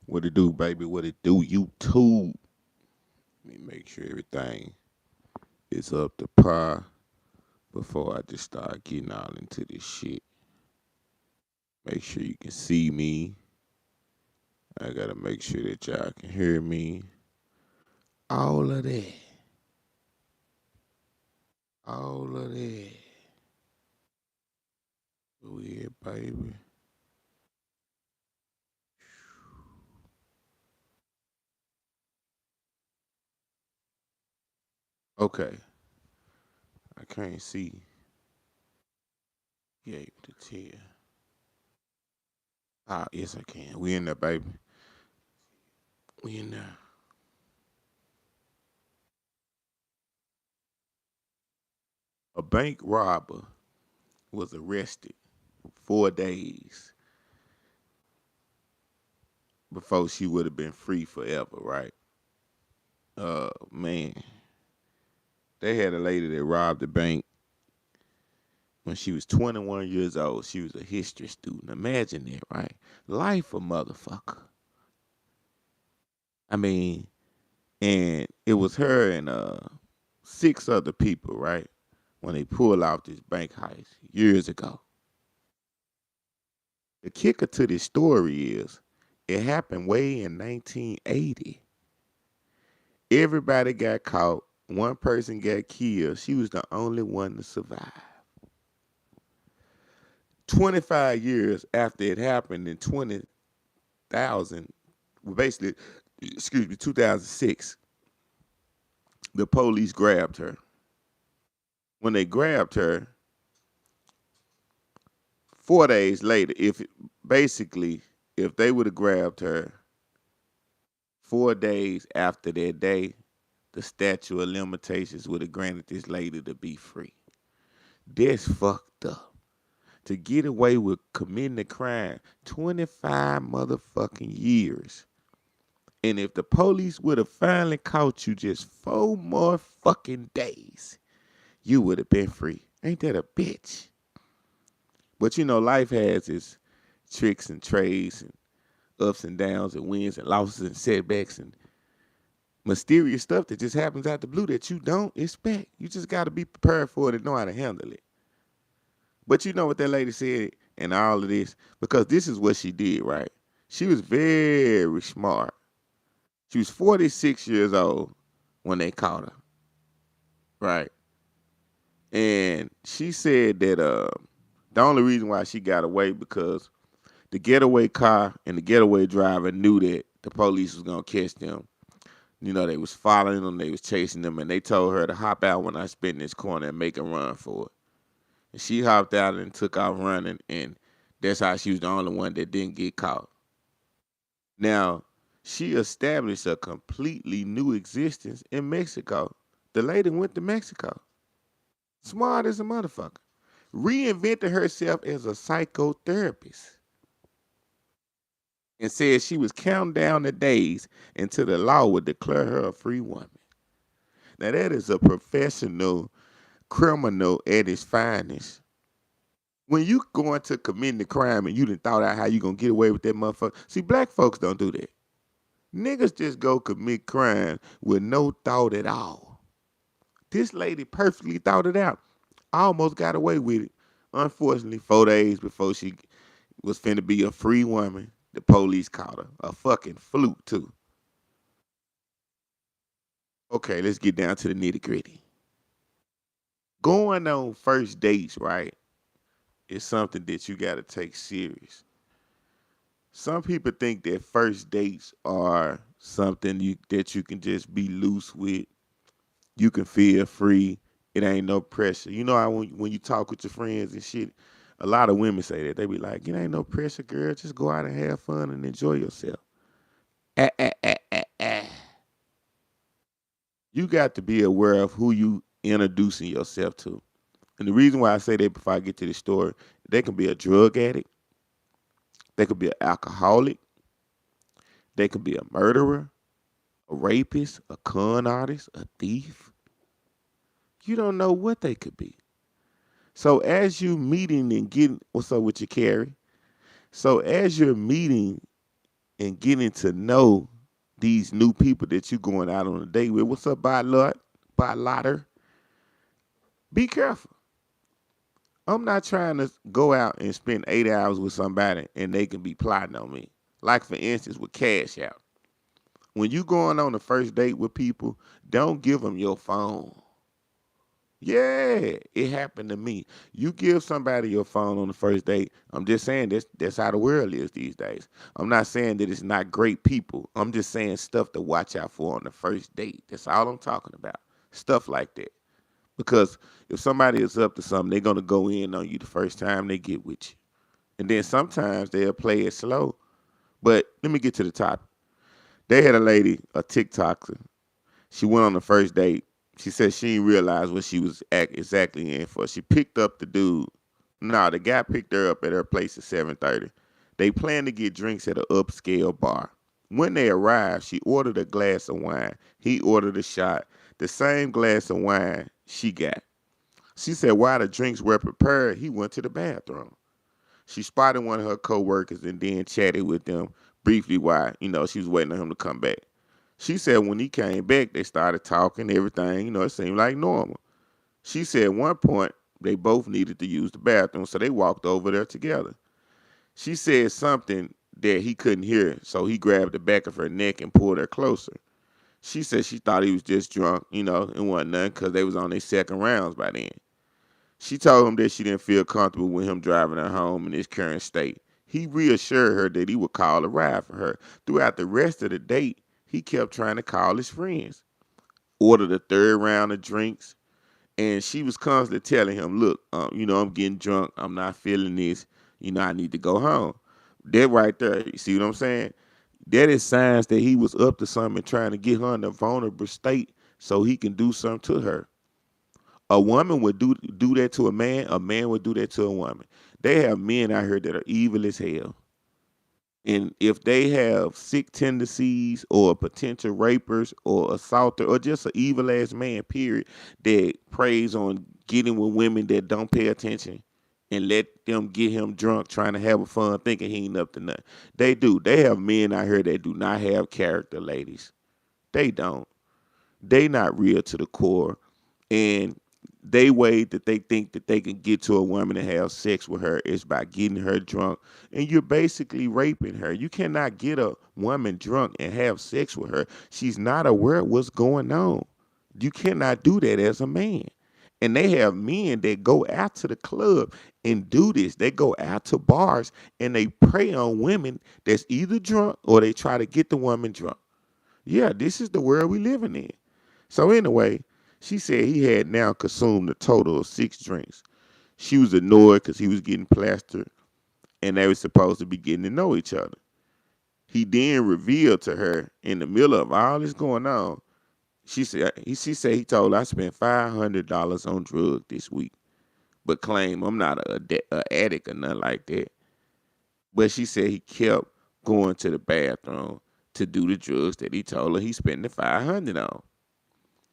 What it do, baby? What it do? YouTube. Let me make sure everything is up to par before I just start getting all into this shit. Make sure you can see me. I gotta make sure that y'all can hear me. All of that. All of that. Yeah, baby. Okay. I can't see. Yeah, to tell. Ah, yes, I can. We in there, baby. We in there. A bank robber was arrested 4 days before she would have been free forever, right? Man, they had a lady that robbed the bank when she was 21 years old. She was a history student. Imagine that, right? Life a motherfucker. I mean, and it was her and six other people, right? When they pulled out this bank heist years ago. The kicker to this story is it happened way in 1980. Everybody got caught. One person got killed. She was the only one to survive. 25 years after it happened in 20,000, well, basically, excuse me, 2006, the police grabbed her. When they grabbed her, 4 days later, basically, if they would have grabbed her 4 days after that day, the statute of limitations would have granted this lady to be free. That's fucked up. To get away with committing a crime 25 motherfucking years. And if the police would have finally caught you just 4 more fucking days, you would have been free. Ain't that a bitch? But you know, life has its tricks and trades and ups and downs and wins and losses and setbacks and mysterious stuff that just happens out the blue that you don't expect. You just got to be prepared for it and know how to handle it. But you know what that lady said in all of this? Because this is what she did, right? She was very smart. She was 46 years old when they caught her, right? And she said that the only reason why she got away because the getaway car and the getaway driver knew that the police was gonna catch them. You know, they was following them, they was chasing them, and they told her to hop out when I spin this corner and make a run for it. And she hopped out and took off running, and that's how she was the only one that didn't get caught. Now, she established a completely new existence in Mexico. The lady went to Mexico. Smart as a motherfucker. Reinvented herself as a psychotherapist and said she was counting down the days until the law would declare her a free woman. Now, that is a professional criminal at its finest. When you going to commit the crime and you done thought out how you gonna get away with that motherfucker. See, black folks don't do that. Niggas just go commit crime with no thought at all. This lady perfectly thought it out. I almost got away with it. Unfortunately, 4 days before she was finna be a free woman, the police caught her. A fucking fluke, too. Okay, let's get down to the nitty gritty. Going on first dates, right, is something that you gotta take serious. Some people think that first dates are something that you can just be loose with. You can feel free. It ain't no pressure. You know how when you talk with your friends and shit, a lot of women say that. They be like, it ain't no pressure, girl. Just go out and have fun and enjoy yourself. Ah, ah, ah, ah, ah. You got to be aware of who you introducing yourself to. And the reason why I say that before I get to the story, they can be a drug addict. They could be an alcoholic. They could be a murderer, a rapist, a con artist, a thief. You don't know what they could be. So as you meeting and getting, what's up with you, Carrie? So as you're meeting and getting to know these new people that you going out on a date with. What's up, by lotter? Be careful. I'm not trying to go out and spend 8 hours with somebody and they can be plotting on me. Like for instance, with Cash Out. When you going on the first date with people, don't give them your phone. Yeah, it happened to me. You give somebody your phone on the first date. I'm just saying that's how the world is these days. I'm not saying that it's not great people. I'm just saying stuff to watch out for on the first date. That's all I'm talking about. Stuff like that. Because if somebody is up to something, they're gonna go in on you the first time they get with you. And then sometimes they'll play it slow. But let me get to the topic. They had a lady, a TikToker. She went on the first date. She said she didn't realize what she was exactly in for. She picked up the dude. Nah, the guy picked her up at her place at 7:30. They planned to get drinks at an upscale bar. When they arrived, she ordered a glass of wine. He ordered a shot. The same glass of wine she got. She said while the drinks were prepared, he went to the bathroom. She spotted one of her coworkers and then chatted with them briefly while, she was waiting on him to come back. She said when he came back, they started talking, everything, it seemed like normal. She said at one point they both needed to use the bathroom, so they walked over there together. She said something that he couldn't hear, so he grabbed the back of her neck and pulled her closer. She said she thought he was just drunk, it wasn't nothing because they was on their second rounds by then. She told him that she didn't feel comfortable with him driving her home in his current state. He reassured her that he would call a ride for her. Throughout the rest of the date, he kept trying to call his friends, ordered a third round of drinks, and she was constantly telling him, look, I'm getting drunk. I'm not feeling this. I need to go home. That right there, you see what I'm saying? That is signs that he was up to something and trying to get her in a vulnerable state so he can do something to her. A woman would do that to a man would do that to a woman. They have men out here that are evil as hell. And if they have sick tendencies or potential rapers or assaulter or just an evil ass man, period, that preys on getting with women that don't pay attention and let them get him drunk trying to have a fun thinking he ain't up to nothing. They do. They have men out here that do not have character, ladies. They don't. They not real to the core. And they way that they think that they can get to a woman and have sex with her is by getting her drunk, and you're basically raping her. You cannot get a woman drunk and have sex with her. She's not aware of what's going on. You cannot do that as a man. And they have men that go out to the club and do this. They go out to bars and they prey on women that's either drunk or they try to get the woman drunk. Yeah, this is the world we living in. So anyway, she said he had now consumed a total of 6 drinks. She was annoyed because he was getting plastered and they were supposed to be getting to know each other. He then revealed to her in the middle of all this going on, she said he told her I spent $500 on drugs this week, but claimed I'm not a addict or nothing like that. But she said he kept going to the bathroom to do the drugs that he told her he spent the 500 on.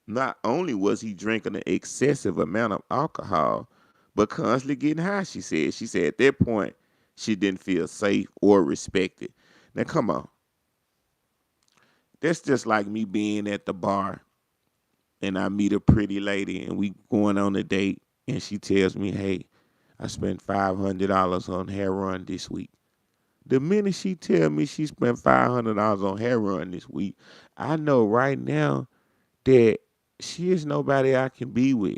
Not only was he drinking an excessive amount of alcohol, but constantly getting high, she said. She said at that point, she didn't feel safe or respected. Now, come on. That's just like me being at the bar and I meet a pretty lady and we going on a date and she tells me, hey, I spent $500 on heroin this week. The minute she tell me she spent $500 on heroin this week, I know right now that she is nobody I can be with.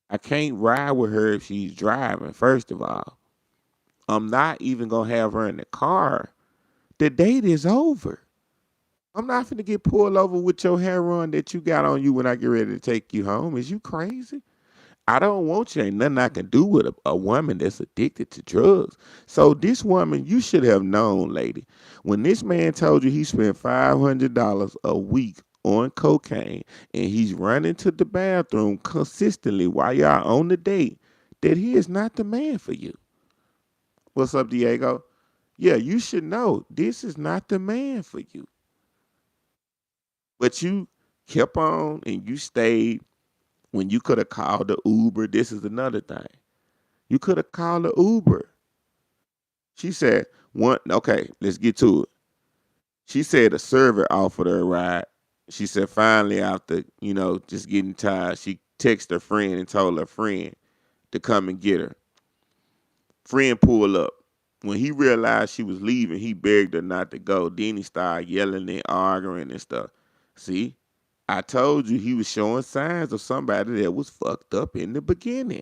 I can't ride with her if she's driving, first of all. I'm not even going to have her in the car. The date is over. I'm not finna get pulled over with your heroin that you got on you when I get ready to take you home. Is you crazy? I don't want you. Ain't nothing I can do with a woman that's addicted to drugs. So this woman, you should have known, lady, when this man told you he spent $500 a week on cocaine and he's running to the bathroom consistently while y'all on the date, that he is not the man for you. What's up, Diego? Yeah, you should know this is not the man for you. But you kept on and you stayed when you could have called the Uber. This is another thing. You could have called the Uber. She said, one, okay, let's get to it. She said a server offered her a ride. She said finally after, just getting tired, she texted her friend and told her friend to come and get her. Friend pulled up. When he realized she was leaving, he begged her not to go. Then he started yelling and arguing and stuff. See, I told you he was showing signs of somebody that was fucked up in the beginning.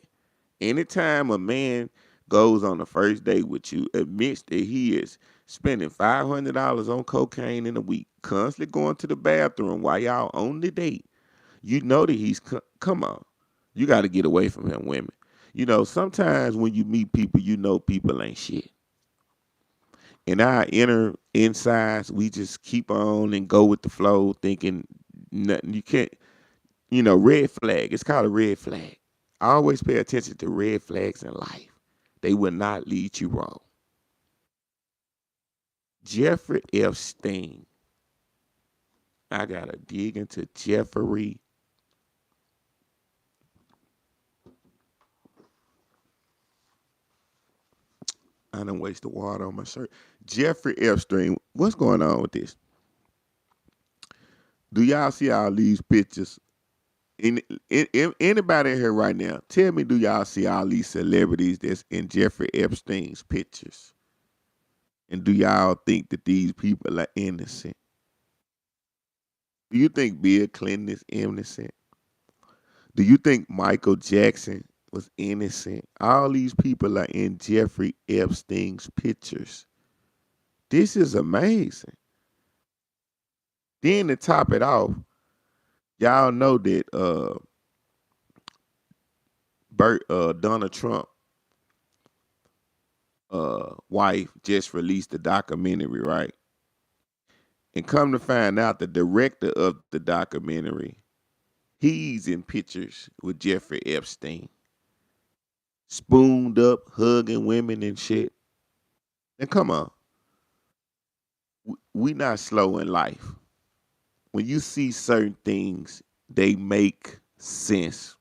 Anytime a man goes on the first date with you, admits that he is spending $500 on cocaine in a week, constantly going to the bathroom while y'all on the date, you know that come on. You got to get away from him, women. Sometimes when you meet people, people ain't shit. In our inner insides, we just keep on and go with the flow, thinking nothing. You can't, red flag. It's called a red flag. Always pay attention to red flags in life. They will not lead you wrong. Jeffrey Epstein. I gotta dig into Jeffrey. I done wasted water on my shirt. Jeffrey Epstein. What's going on with this? Do y'all see all these pictures? Anybody in here right now, tell me, do y'all see all these celebrities that's in Jeffrey Epstein's pictures? And do y'all think that these people are innocent? Do you think Bill Clinton is innocent? Do you think Michael Jackson was innocent? All these people are in Jeffrey Epstein's pictures. This is amazing. Then to top it off, y'all know that Donald Trump wife just released a documentary, right? And come to find out, the director of the documentary, he's in pictures with Jeffrey Epstein, spooned up, hugging women and shit. And come on, we not slow in life. When you see certain things, they make sense.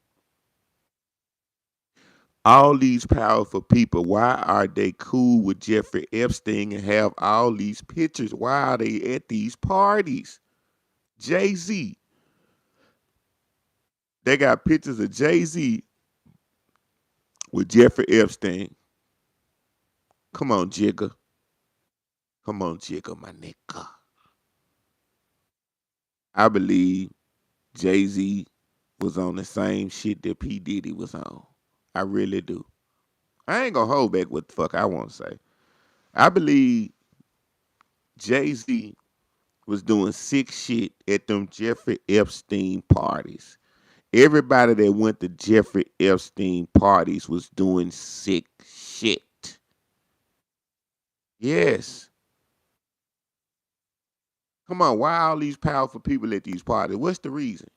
All these powerful people, why are they cool with Jeffrey Epstein and have all these pictures? Why are they at these parties? Jay-Z, they got pictures of Jay-Z with Jeffrey Epstein. Come on, Jigga. Come on, Jigga, my nigga. I believe Jay-Z was on the same shit that P. Diddy was on. I really do. I ain't gonna hold back what the fuck I want to say. I believe Jay-Z was doing sick shit at them Jeffrey Epstein parties. Everybody that went to Jeffrey Epstein parties was doing sick shit. Yes. Come on, why all these powerful people at these parties? What's the reason?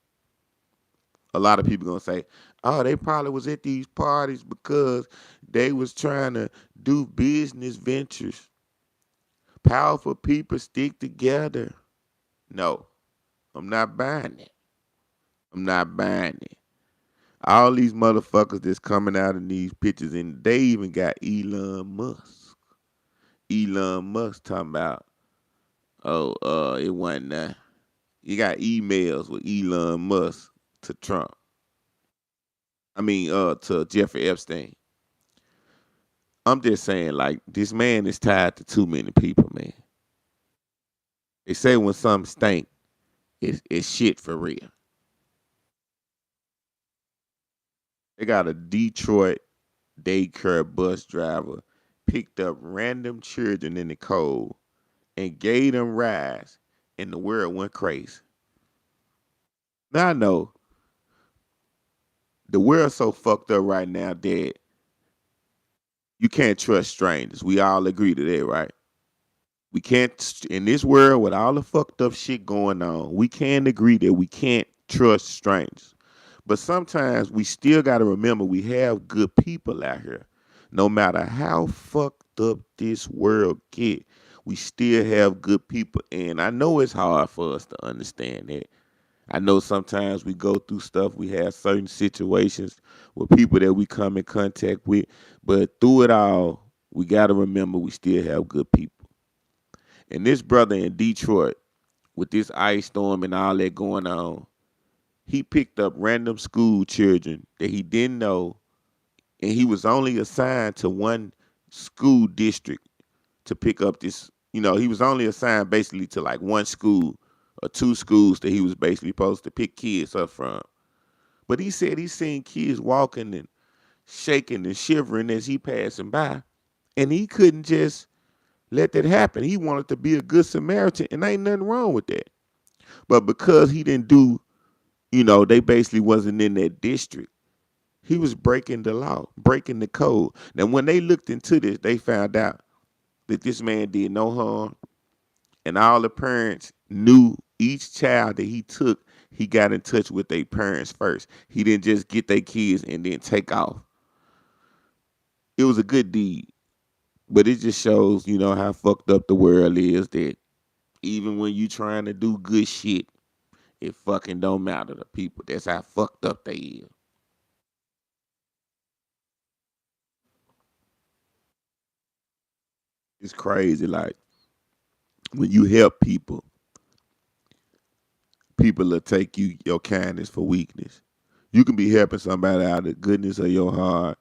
A lot of people gonna say, oh, they probably was at these parties because they was trying to do business ventures. Powerful people stick together. No, I'm not buying it. I'm not buying it. All these motherfuckers that's coming out in these pictures, and they even got Elon Musk. Elon Musk talking about, oh, it wasn't that. You got emails with Elon Musk to Trump. To Jeffrey Epstein. I'm just saying, like, this man is tied to too many people, man. They say when something stink, it's shit for real. They got a Detroit daycare bus driver picked up random children in the cold and gave them rides, and the world went crazy. Now I know the world's so fucked up right now that you can't trust strangers. We all agree to that, right? We can't, in this world with all the fucked up shit going on, we can agree that we can't trust strangers. But sometimes we still got to remember we have good people out here. No matter how fucked up this world get, we still have good people. And I know it's hard for us to understand that. I know sometimes we go through stuff, we have certain situations with people that we come in contact with, but through it all, we got to remember we still have good people. And this brother in Detroit, with this ice storm and all that going on, he picked up random school children that he didn't know, and he was only assigned to one school district to pick up this. He was only assigned basically to like one school or two schools that he was basically supposed to pick kids up from. But he said he seen kids walking and shaking and shivering as he passing by, and he couldn't just let that happen. He wanted to be a good Samaritan, and ain't nothing wrong with that. But because he didn't do, they basically wasn't in that district. He was breaking the law, breaking the code. Now, when they looked into this, they found out that this man did no harm, and all the parents knew each child that he took, he got in touch with their parents first. He didn't just get their kids and then take off. It was a good deed, but it just shows, how fucked up the world is, that even when you trying to do good shit, it fucking don't matter to people. That's how fucked up they is. It's crazy. Like, when you help people, people will take your kindness for weakness. You can be helping somebody out of the goodness of your heart,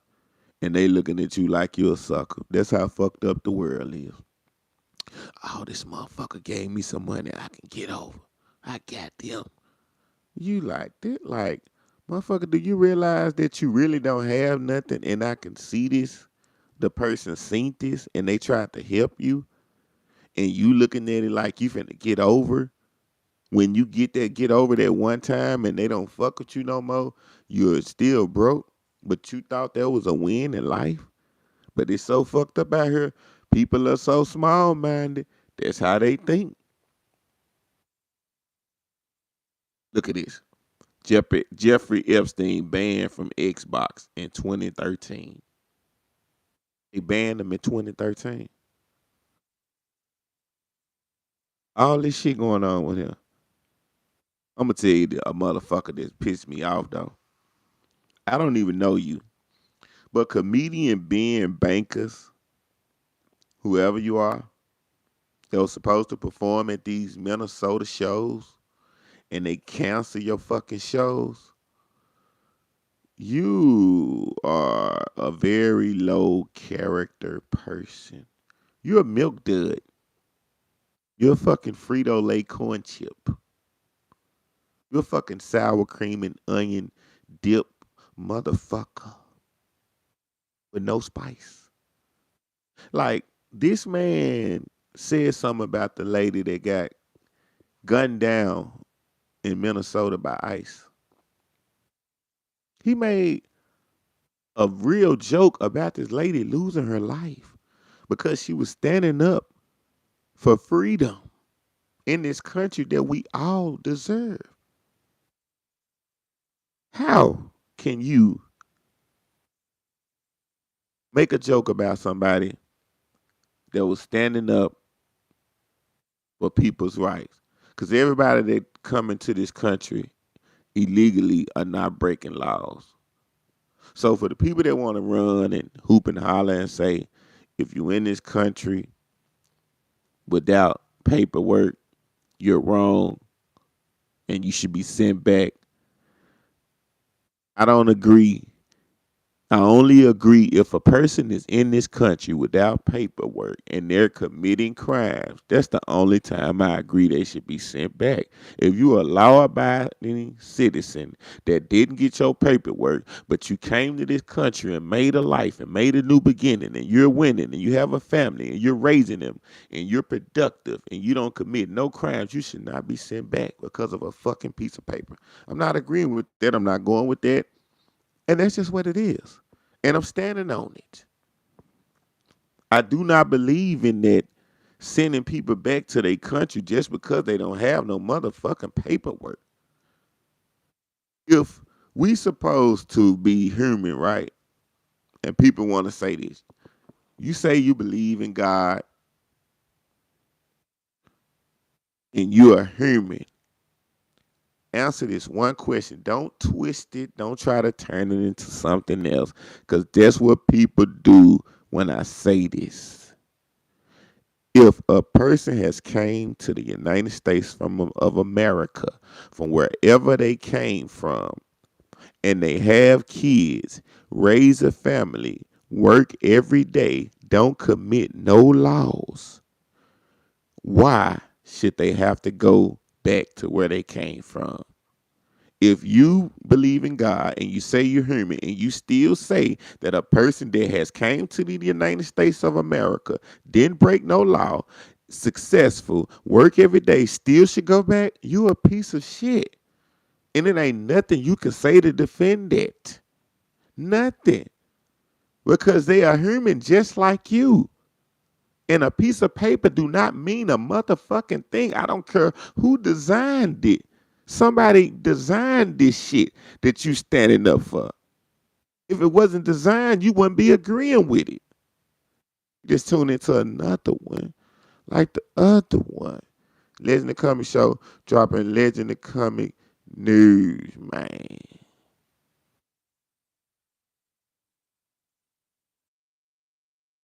and they looking at you like you're a sucker. That's how fucked up the world is. Oh, this motherfucker gave me some money I can get over. I got them. You like that? Like, motherfucker, do you realize that you really don't have nothing, and I can see this? The person seen this, and they tried to help you, and you looking at it like you finna get over. When you get over that one time and they don't fuck with you no more, you're still broke, but you thought that was a win in life. But it's so fucked up out here. People are so small minded. That's how they think. Look at this. Jeffrey Epstein banned from Xbox in 2013. They banned him in 2013. All this shit going on with him. I'm gonna tell you a motherfucker that pissed me off though. I don't even know you, but comedian Ben Bankers, whoever you are, that was supposed to perform at these Minnesota shows, and they cancel your fucking shows. You are a very low character person. You're a milk dud. You're a fucking Frito Lay corn chip. You're a fucking sour cream and onion dip motherfucker with no spice. Like, this man said something about the lady that got gunned down in Minnesota by ICE. He made a real joke about this lady losing her life because she was standing up for freedom in this country that we all deserve. How can you make a joke about somebody that was standing up for people's rights? Because everybody that come into this country illegally are not breaking laws. So for the people that want to run and hoop and holler and say, if you in this country without paperwork, you're wrong and you should be sent back, I don't agree. I only agree if a person is in this country without paperwork and they're committing crimes. That's the only time I agree they should be sent back. If you're a law-abiding citizen that didn't get your paperwork, but you came to this country and made a life and made a new beginning, and you're winning and you have a family and you're raising them and you're productive and you don't commit no crimes, you should not be sent back because of a fucking piece of paper. I'm not agreeing with that. I'm not going with that. And that's just what it is. And I'm standing on it. I do not believe in that sending people back to their country just because they don't have no motherfucking paperwork. If we supposed to be human, right? And people want to say this. You say you believe in God and you're a human. Answer this one question. Don't twist it. Don't try to turn it into something else. Because that's what people do when I say this. If a person has came to the United States of America, from wherever they came from, and they have kids, raise a family, work every day, don't commit no laws, why should they have to go back to where they came from? If you believe in God and you say you're human and you still say that a person that has came to the United States of America, didn't break no law, successful, work every day, still should go back, you a piece of shit. And it ain't nothing you can say to defend it. Nothing. Because they are human just like you. And a piece of paper do not mean a motherfucking thing. I don't care who designed it. Somebody designed this shit that you standing up for. If it wasn't designed, you wouldn't be agreeing with it. Just tune into another one, like the other one. Legend of Comic Show dropping Legend of Comic news, man.